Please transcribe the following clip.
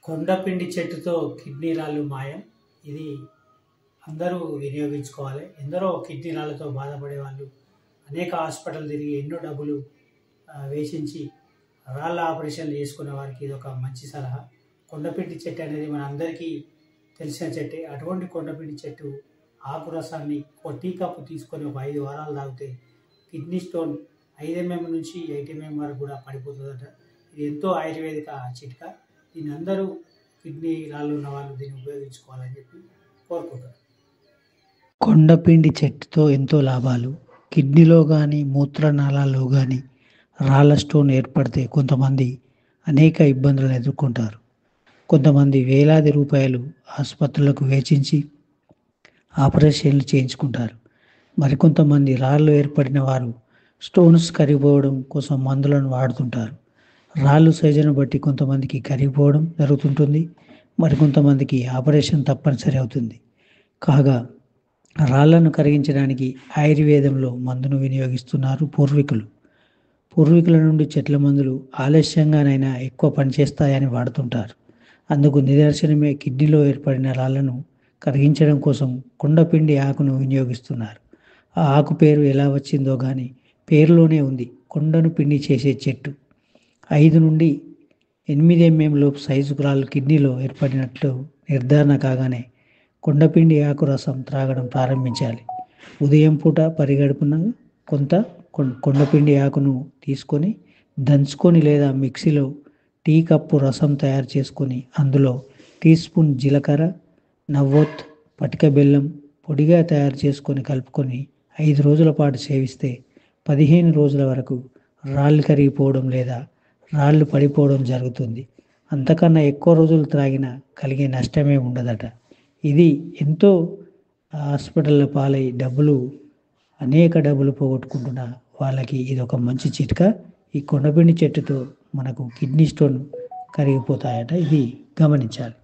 కొండపిండి చెట్టుతో kidney రాళ్ళు మాయం. ఇది అందరూ వినియోగించుకోవాలి. ఎందరో కిడ్నీ రాళ్ళతో బాధపడే వాళ్ళు అనేక హాస్పిటల్ తిరిగి ఎన్నో డబ్బులు వేచించి రాళ్ళ ఆపరేషన్లు చేసుకునే వారికి ఇది ఒక మంచి సలహా. కొండపిండి చెట్టు అనేది మన అందరికీ తెలిసిన చెట్టే. అటువంటి కొండపిండి చెట్టు ఆకు రసాన్ని ఒక టీ కప్పు తీసుకొని ఒక 5 వారాలు తాగితే కిడ్నీ స్టోన్ 5 mm నుంచి 8 mm వరకు కూడా పడిపోతుందట. ఇది ఎంతో ఆయుర్వేదిక చిట్కా. దీన్ని అందరూ కిడ్నీ రాళ్ళు ఉన్న వాళ్ళు దీన్ని ఉపయోగించుకోవాలని చెప్పి కోరుకుంటారు. కొండపిండి చెట్టుతో ఎంతో లాభాలు. కిడ్నీలో కానీ మూత్రనాళాల్లో కానీ రాళ్ళ స్టోన్ ఏర్పడితే కొంతమంది అనేక ఇబ్బందులను ఎదుర్కొంటారు. కొంతమంది వేలాది రూపాయలు ఆసుపత్రులకు వేచించి ఆపరేషన్లు చేయించుకుంటారు. మరికొంతమంది రాళ్ళు ఏర్పడిన వారు స్టోన్స్ కరిగిపోవడం కోసం మందులను వాడుతుంటారు. రాళ్ళు సైజును బట్టి కొంతమందికి కరిగిపోవడం జరుగుతుంటుంది, మరికొంతమందికి ఆపరేషన్ తప్పనిసరి అవుతుంది. కాగా రాళ్లను కరిగించడానికి ఆయుర్వేదంలో మందును వినియోగిస్తున్నారు పూర్వీకుల నుండి చెట్ల మందులు ఆలస్యంగానైనా ఎక్కువ పనిచేస్తాయని వాడుతుంటారు. అందుకు నిదర్శనమే కిడ్నీలో ఏర్పడిన రాళ్లను కరిగించడం కోసం కొండపిండి ఆకును వినియోగిస్తున్నారు. ఆ ఆకు పేరు ఎలా వచ్చిందో కానీ పేరులోనే ఉంది, కొండను పిండి చేసే చెట్టు. 5 నుండి 8 mm లోపు సైజు రాళ్ళు కిడ్నీలో ఏర్పడినట్లు నిర్ధారణ కాగానే కొండపిండి ఆకు రసం త్రాగడం ప్రారంభించాలి. ఉదయం పూట పరిగడుపున కొంత కొండపిండి ఆకును తీసుకొని దంచుకొని లేదా మిక్సీలో టీ కప్పు రసం తయారు చేసుకొని అందులో టీ స్పూన్ జీలకర్ర, నవ్వొత్, పటిక బెల్లం పొడిగా తయారు చేసుకొని కలుపుకొని 5 రోజుల పాటు సేవిస్తే 15 రోజుల వరకు రాళ్ళు కరిగిపోవడం లేదా రాళ్ళు పడిపోవడం జరుగుతుంది. అంతకన్నా ఎక్కువ రోజులు త్రాగినా కలిగే నష్టమే ఉండదట. ఇది ఎంతో హాస్పిటల్ల పాలై అనేక డబ్బులు పోగొట్టుకుంటున్న వాళ్ళకి ఇది ఒక మంచి చిట్కా. ఈ కొండపిండి చెట్టుతో మనకు కిడ్నీ స్టోన్ కరిగిపోతాయట. ఇది గమనించాలి.